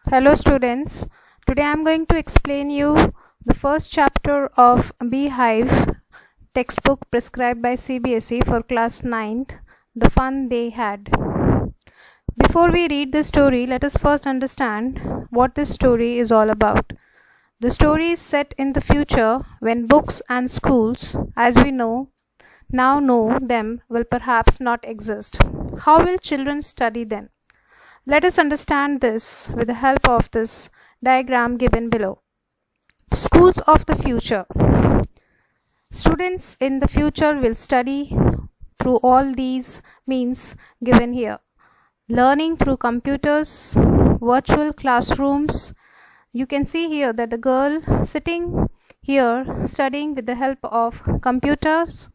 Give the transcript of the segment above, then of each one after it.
Hello students, today I am going to explain you the first chapter of Beehive textbook prescribed by CBSE for class 9th, The Fun They Had. Before we read the story, let us first understand what this story is all about. The story is set in the future when books and schools, as we now know them, will perhaps not exist. How will children study then? Let us understand this with the help of this diagram given below. Schools of the future. Students in the future will study through all these means given here. Learning through computers, virtual classrooms. You can see here that the girl sitting here studying with the help of computers.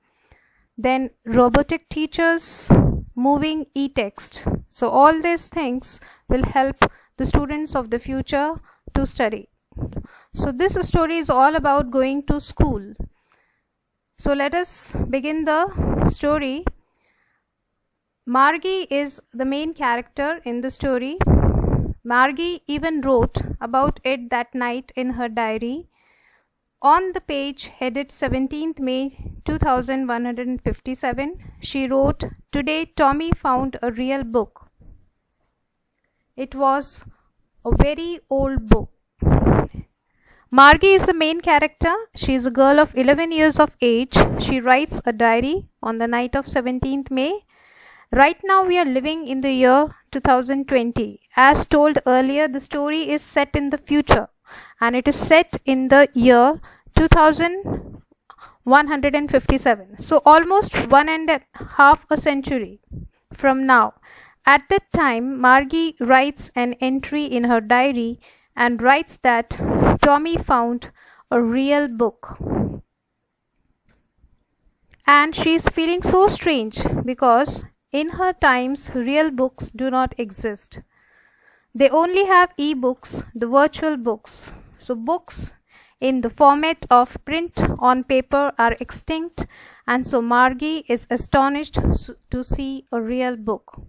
Then robotic teachers, moving e-text. So all these things will help the students of the future to study. So this story is all about going to school. So let us begin the story. Margie is the main character in the story. Margie even wrote about it that night in her diary. On the page headed 17th May 2157, she wrote, "Today Tommy found a real book. It was a very old book." Margie is the main character. She is a girl of 11 years of age. She writes a diary on the night of 17th May. Right now we are living in the year 2020. As told earlier, the story is set in the future and it is set in the year 2157. So almost 1.5 century from now. At that time, Margie writes an entry in her diary and writes that Tommy found a real book. And she is feeling so strange because in her times, real books do not exist. They only have e-books, the virtual books. So books in the format of print on paper are extinct, and so Margie is astonished to see a real book.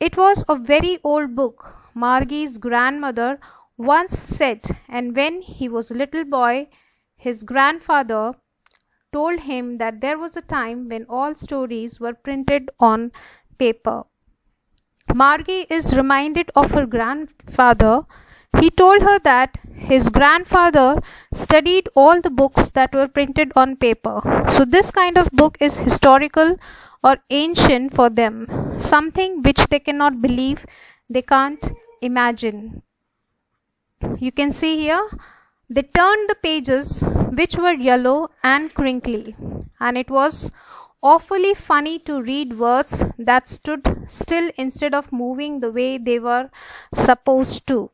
It was a very old book, Margie's grandmother once said, and when he was a little boy, his grandfather told him that there was a time when all stories were printed on paper. Margie is reminded of her grandfather. He told her that his grandfather studied all the books that were printed on paper. So this kind of book is historical or ancient for them, something which they cannot believe, they can't imagine. You can see here, they turned the pages which were yellow and crinkly, and it was awfully funny to read words that stood still instead of moving the way they were supposed to.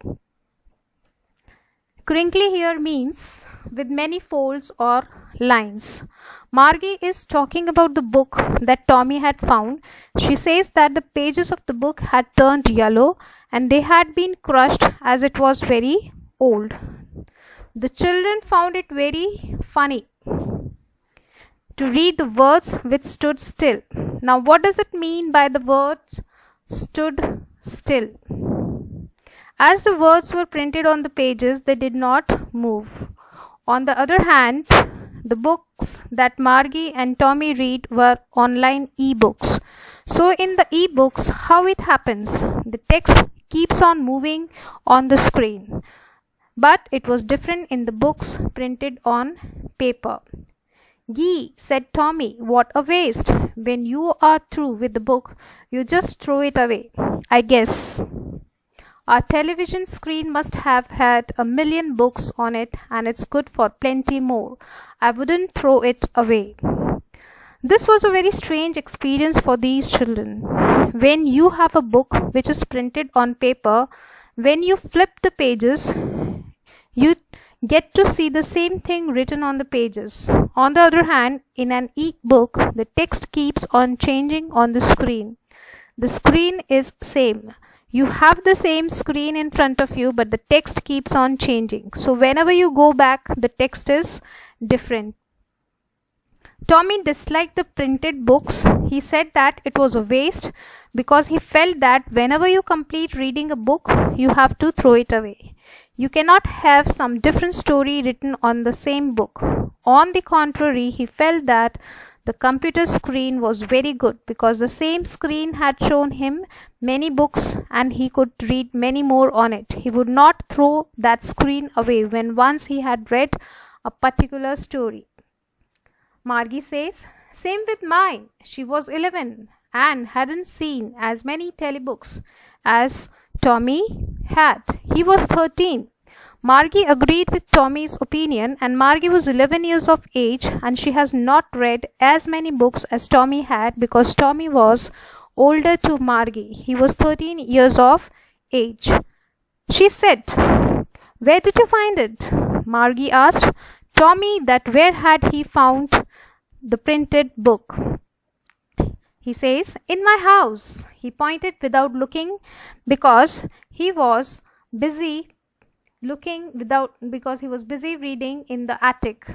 Crinkly here means with many folds or lines. Margie is talking about the book that Tommy had found. She says that the pages of the book had turned yellow and they had been crushed as it was very old. The children found it very funny to read the words which stood still. Now what does it mean by the words stood still? As the words were printed on the pages, they did not move. On the other hand, the books that Margie and Tommy read were online e-books. So in the e-books, how it happens? The text keeps on moving on the screen. But it was different in the books printed on paper. "Gee," said Tommy, "what a waste. When you are through with the book, you just throw it away, I guess. Our television screen must have had 1,000,000 books on it, and it's good for plenty more. I wouldn't throw it away." This was a very strange experience for these children. When you have a book which is printed on paper, when you flip the pages, you get to see the same thing written on the pages. On the other hand, in an e-book, the text keeps on changing on the screen. The screen is same. You have the same screen in front of you, but the text keeps on changing. So whenever you go back, the text is different. Tommy disliked the printed books. He said that it was a waste because he felt that whenever you complete reading a book, you have to throw it away. You cannot have some different story written on the same book. On the contrary, he felt that the computer screen was very good because the same screen had shown him many books and he could read many more on it. He would not throw that screen away when once he had read a particular story. Margie says, same with mine. She was 11 and hadn't seen as many telebooks as Tommy had. He was 13. Margie agreed with Tommy's opinion, and Margie was 11 years of age and she has not read as many books as Tommy had because Tommy was older to Margie. He was 13 years of age. She said, where did you find it? Margie asked Tommy that where had he found the printed book. He says, in my house. He pointed without looking because he was busy reading in the attic.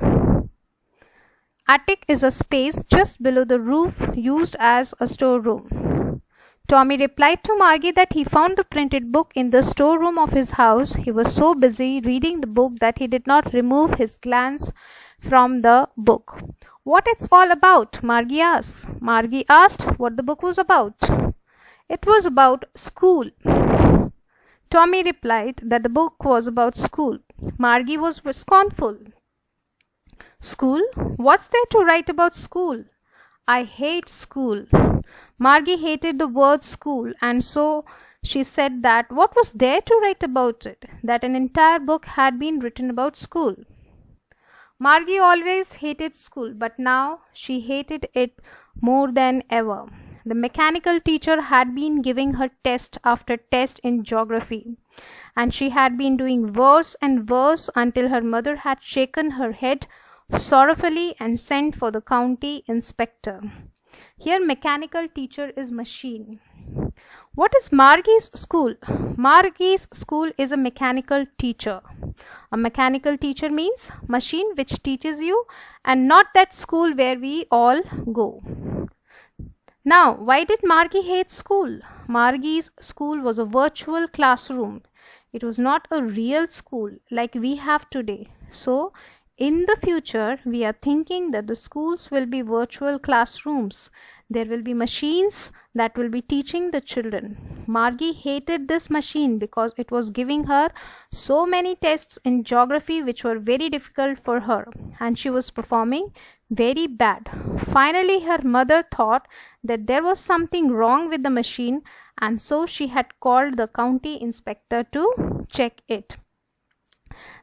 Attic is a space just below the roof used as a storeroom. Tommy replied to Margie that he found the printed book in the storeroom of his house. He was so busy reading the book that he did not remove his glance from the book. What it's all about? Margie asked. Margie asked what the book was about. It was about school. Tommy replied that the book was about school. Margie was scornful. School? What's there to write about school? I hate school. Margie hated the word school, and so she said that what was there to write about it? That an entire book had been written about school. Margie always hated school, but now she hated it more than ever. The mechanical teacher had been giving her test after test in geography, and she had been doing worse and worse until her mother had shaken her head sorrowfully and sent for the county inspector. Here mechanical teacher is machine. What is Margie's school? Margie's school is a mechanical teacher. A mechanical teacher means machine which teaches you, and not that school where we all go. Now, why did Margie hate school? Margie's school was a virtual classroom. It was not a real school like we have today. So, in the future, we are thinking that the schools will be virtual classrooms. There will be machines that will be teaching the children. Margie hated this machine because it was giving her so many tests in geography which were very difficult for her, and she was performing very bad. Finally, her mother thought that there was something wrong with the machine, and so she had called the county inspector to check it.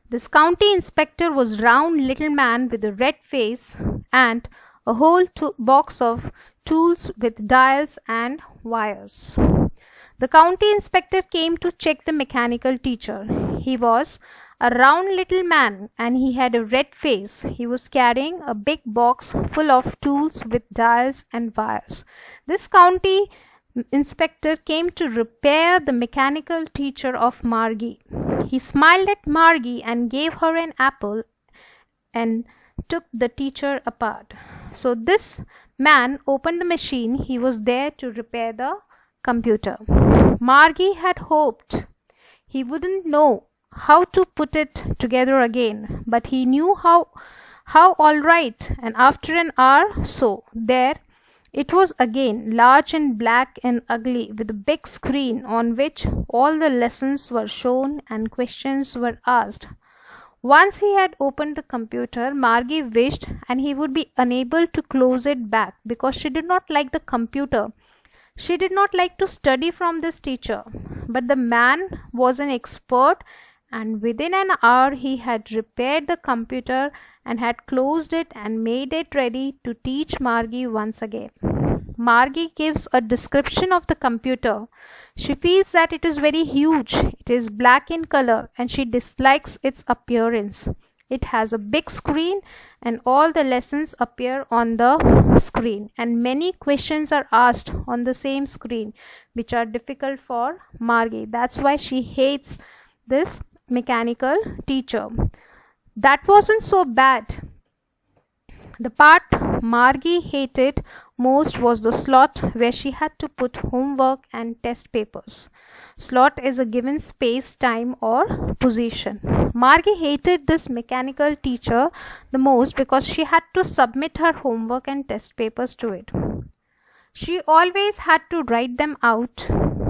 This county inspector was a round little man with a red face and a whole box of tools with dials and wires. The county inspector came to check the mechanical teacher. He was a round little man and he had a red face. He was carrying a big box full of tools with dials and wires. This county inspector came to repair the mechanical teacher of Margie. He smiled at Margie and gave her an apple and took the teacher apart. So this man opened the machine. He was there to repair the computer. Margie had hoped he wouldn't know how to put it together again, but he knew how all right, and after an hour so, there it was again, large and black and ugly, with a big screen on which all the lessons were shown and questions were asked. Once he had opened the computer, Margie wished and he would be unable to close it back because she did not like the computer. She did not like to study from this teacher. But the man was an expert, and within an hour he had repaired the computer and had closed it and made it ready to teach Margie once again. Margie gives a description of the computer. She feels that it is very huge. It is black in color and she dislikes its appearance. It has a big screen and all the lessons appear on the screen, and many questions are asked on the same screen which are difficult for Margie. That's why she hates this mechanical teacher. That wasn't so bad. The part Margie hated most was the slot where she had to put homework and test papers. Slot is a given space, time, or position. Margie hated this mechanical teacher the most because she had to submit her homework and test papers to it. She always had to write them out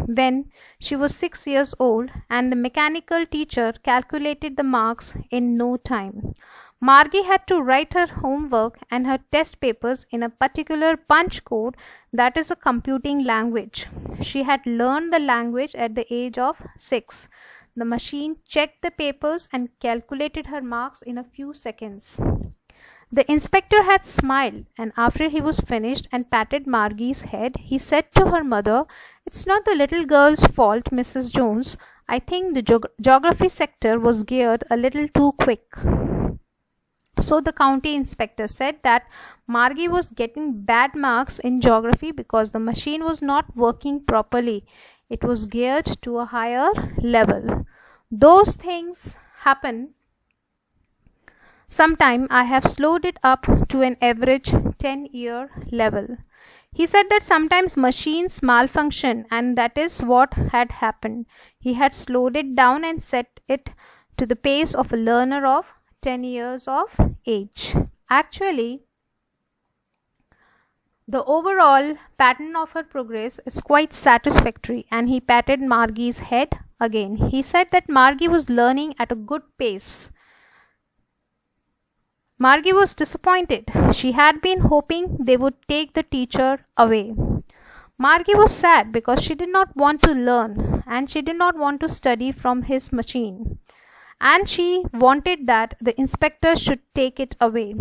when she was 6 years old, and the mechanical teacher calculated the marks in no time. Margie had to write her homework and her test papers in a particular punch code, that is a computing language. She had learned the language at the age of 6. The machine checked the papers and calculated her marks in a few seconds. The inspector had smiled, and after he was finished and patted Margie's head, he said to her mother, "It's not the little girl's fault, Mrs. Jones. I think the geography sector was geared a little too quick." So the county inspector said that Margie was getting bad marks in geography because the machine was not working properly. It was geared to a higher level. Those things happen. Sometime I have slowed it up to an average 10-year level. He said that sometimes machines malfunction, and that is what had happened. He had slowed it down and set it to the pace of a learner of 10 years of age. Actually, the overall pattern of her progress is quite satisfactory, and he patted Margie's head again. He said that Margie was learning at a good pace. Margie was disappointed. She had been hoping they would take the teacher away. Margie was sad because she did not want to learn, and she did not want to study from his machine. And she wanted that the inspector should take it away.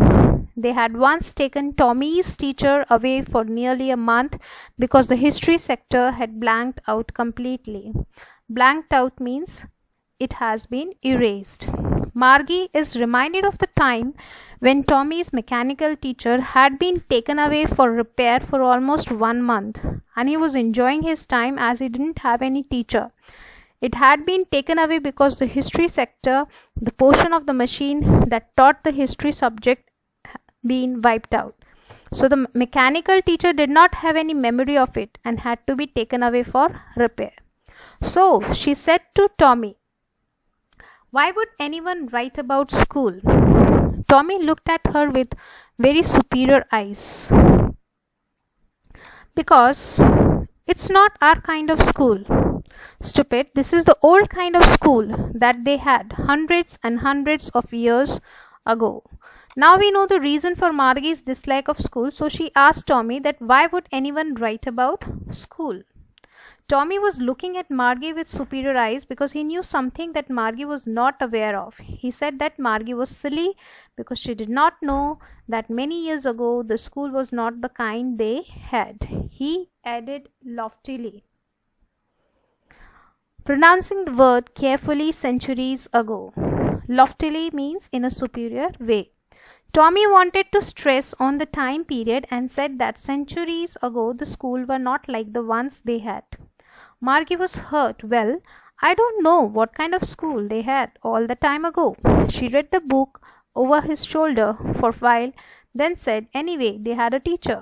They had once taken Tommy's teacher away for nearly a month because the history sector had blanked out completely. Blanked out means it has been erased. Margie is reminded of the time when Tommy's mechanical teacher had been taken away for repair for almost 1 month, and he was enjoying his time as he didn't have any teacher. It had been taken away because the history sector, the portion of the machine that taught the history subject, been wiped out. So the mechanical teacher did not have any memory of it and had to be taken away for repair. So she said to Tommy, "Why would anyone write about school?" Tommy looked at her with very superior eyes. "Because it's not our kind of school. Stupid, this is the old kind of school that they had hundreds and hundreds of years ago." Now we know the reason for Margie's dislike of school, so she asked Tommy that why would anyone write about school? Tommy was looking at Margie with superior eyes because he knew something that Margie was not aware of. He said that Margie was silly because she did not know that many years ago the school was not the kind they had. He added loftily, pronouncing the word carefully, "centuries ago." Loftily means in a superior way. Tommy wanted to stress on the time period and said that centuries ago the school were not like the ones they had. Margie was hurt. "Well, I don't know what kind of school they had all the time ago." She read the book over his shoulder for a while, then said, "Anyway, they had a teacher."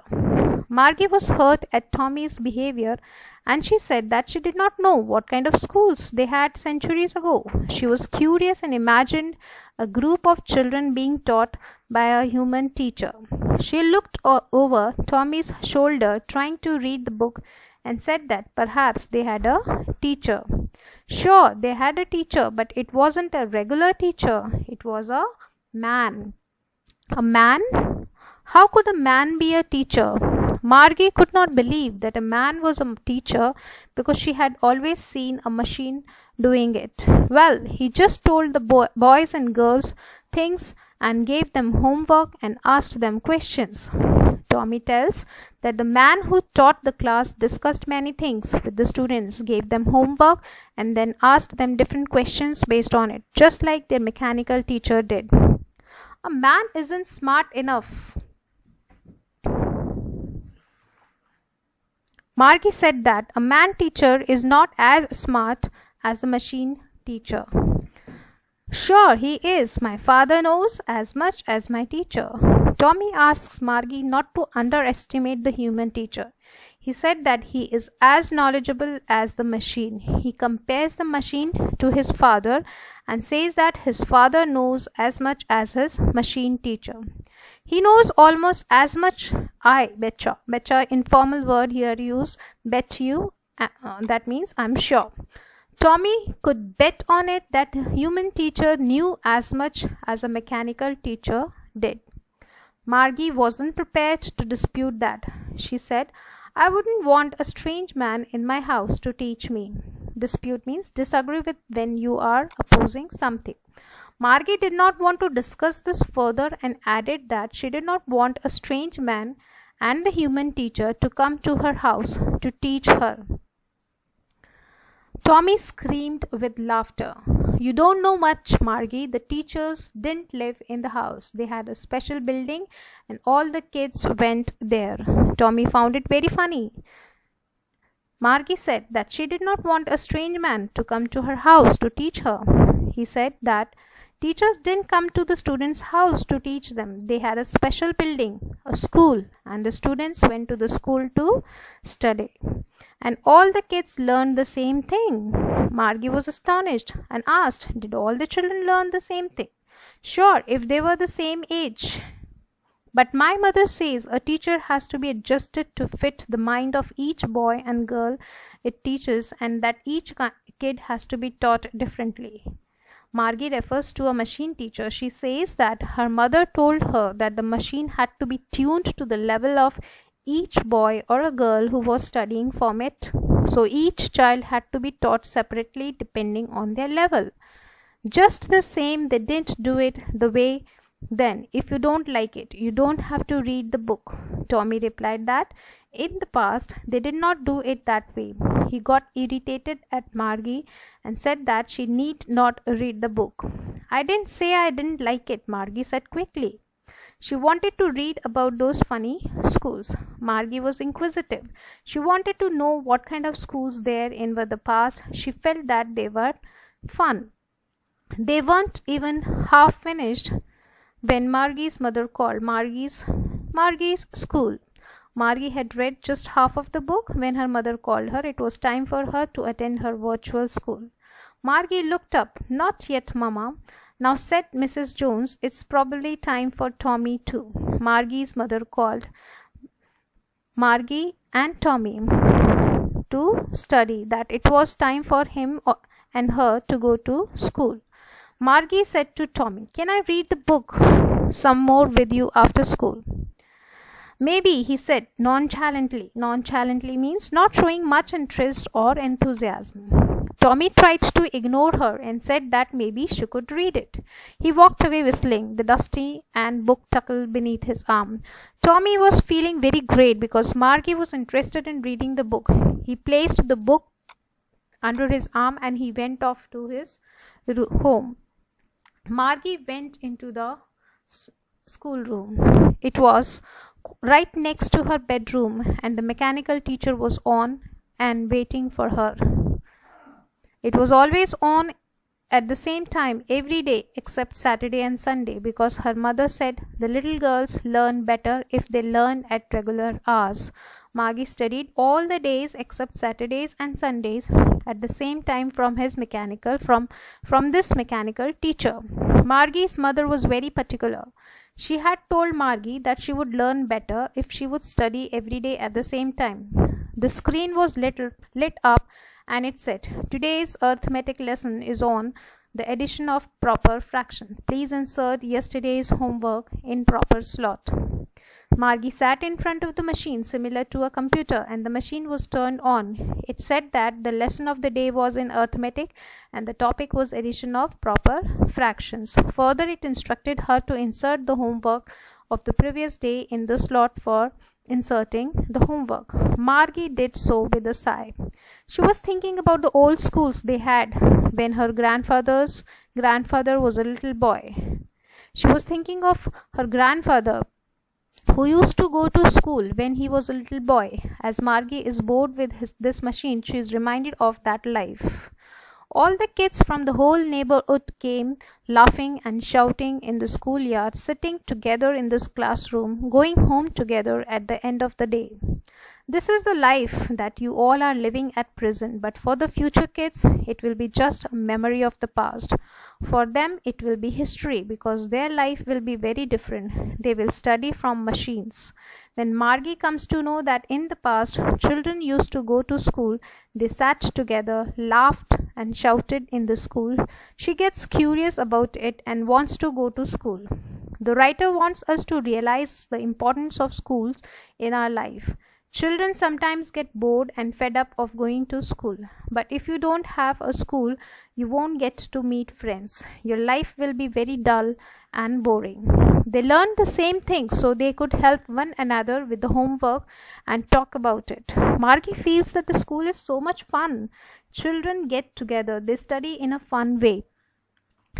Margie was hurt at Tommy's behavior, and she said that she did not know what kind of schools they had centuries ago. She was curious and imagined a group of children being taught by a human teacher. She looked over Tommy's shoulder, trying to read the book, and said that perhaps they had a teacher. Sure, they had a teacher, but it wasn't a regular teacher. It was a man. A man? How could a man be a teacher? Margie could not believe that a man was a teacher because she had always seen a machine doing it. Well, he just told the boys and girls things and gave them homework and asked them questions. Tommy tells that the man who taught the class discussed many things with the students, gave them homework, and then asked them different questions based on it, just like their mechanical teacher did. A man isn't smart enough. Margie said that a man teacher is not as smart as a machine teacher. Sure, he is. My father knows as much as my teacher. Tommy asks Margie not to underestimate the human teacher. He said that he is as knowledgeable as the machine. He compares the machine to his father and says that his father knows as much as his machine teacher. He knows almost as much. I betcha. Betcha, informal word here used. Bet you. That means I'm sure. Tommy could bet on it that the human teacher knew as much as a mechanical teacher did. Margie wasn't prepared to dispute that. She said, I wouldn't want a strange man in my house to teach me. Dispute means disagree with when you are opposing something. Margie did not want to discuss this further and added that she did not want a strange man and the human teacher to come to her house to teach her. Tommy screamed with laughter. You don't know much, Margie. The teachers didn't live in the house. They had a special building and all the kids went there. Tommy found it very funny. Margie said that she did not want a strange man to come to her house to teach her. He said that teachers didn't come to the students' house to teach them. They had a special building, a school, and the students went to the school to study. And all the kids learned the same thing. Margie was astonished and asked, did all the children learn the same thing? Sure, if they were the same age. But my mother says a teacher has to be adjusted to fit the mind of each boy and girl it teaches, and that each kid has to be taught differently. Margie refers to a machine teacher. She says that her mother told her that the machine had to be tuned to the level of each boy or a girl who was studying from it. So each child had to be taught separately depending on their level. Just the same, they didn't do it the way then. If you don't like it, you don't have to read the book. Tommy replied that in the past they did not do it that way. He got irritated at Margie and said that she need not read the book. I didn't say I didn't like it, Margie said quickly. She wanted to read about those funny schools. Margie was inquisitive. She wanted to know what kind of schools there in the past. She felt that they were fun. They weren't even half finished when Margie's mother called. Margie's school. Margie had read just half of the book when her mother called her. It was time for her to attend her virtual school. Margie looked up. Not yet, Mama. Now, said Mrs. Jones, it's probably time for Tommy too. Margie's mother called Margie and Tommy to study, that it was time for him and her to go to school. Margie said to Tommy, can I read the book some more with you after school? Maybe, he said nonchalantly. Nonchalantly means not showing much interest or enthusiasm. Tommy tried to ignore her and said that maybe she could read it. He walked away whistling, the dusty and book tucked beneath his arm. Tommy was feeling very great because Margie was interested in reading the book. He placed the book under his arm and he went off to his home. Margie went into the schoolroom. It was right next to her bedroom and the mechanical teacher was on and waiting for her. It was always on at the same time every day except Saturday and Sunday because her mother said the little girls learn better if they learn at regular hours. Margie studied all the days except Saturdays and Sundays at the same time from this mechanical teacher. Margie's mother was very particular. She had told Margie that she would learn better if she would study every day at the same time. The screen was lit up and it said, today's arithmetic lesson is on the addition of proper fractions. Please insert yesterday's homework in proper slot. Margie sat in front of the machine similar to a computer and the machine was turned on. It said that the lesson of the day was in arithmetic and the topic was addition of proper fractions. Further, it instructed her to insert the homework of the previous day in the slot for inserting the homework. Margie did so with a sigh. She was thinking about the old schools they had when her grandfather was a little boy. She was thinking of her grandfather who used to go to school when he was a little boy. As Margie is bored with this machine, she is reminded of that life. All the kids from the whole neighborhood came, laughing and shouting in the schoolyard, sitting together in this classroom, going home together at the end of the day. This is the life that you all are living at present, but for the future kids, it will be just a memory of the past. For them, it will be history because their life will be very different. They will study from machines. When Margie comes to know that in the past, children used to go to school, they sat together, laughed, and shouted in the school, she gets curious about it and wants to go to school. The writer wants us to realize the importance of schools in our life. Children sometimes get bored and fed up of going to school, but if you don't have a school, you won't get to meet friends. Your life will be very dull and boring. They learned the same things so they could help one another with the homework and talk about it. Margie feels that the school is so much fun. Children get together, they study in a fun way.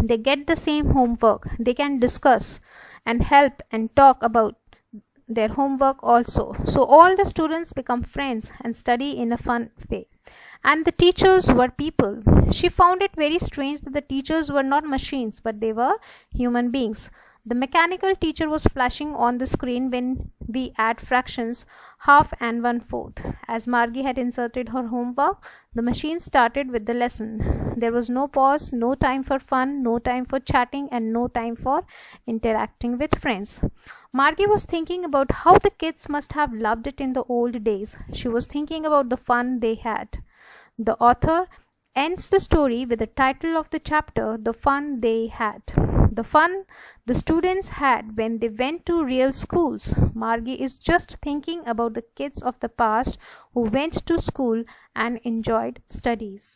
They get the same homework. They can discuss and help and talk about their homework also. So all the students become friends and study in a fun way. And the teachers were people. She found it very strange that the teachers were not machines, but they were human beings. The mechanical teacher was flashing on the screen when we add fractions, half and 1/4. As Margie had inserted her homework, the machine started with the lesson. There was no pause, no time for fun, no time for chatting, and no time for interacting with friends. Margie was thinking about how the kids must have loved it in the old days. She was thinking about the fun they had. The author ends the story with the title of the chapter, The Fun They Had. The fun the students had when they went to real schools. Margie is just thinking about the kids of the past who went to school and enjoyed studies.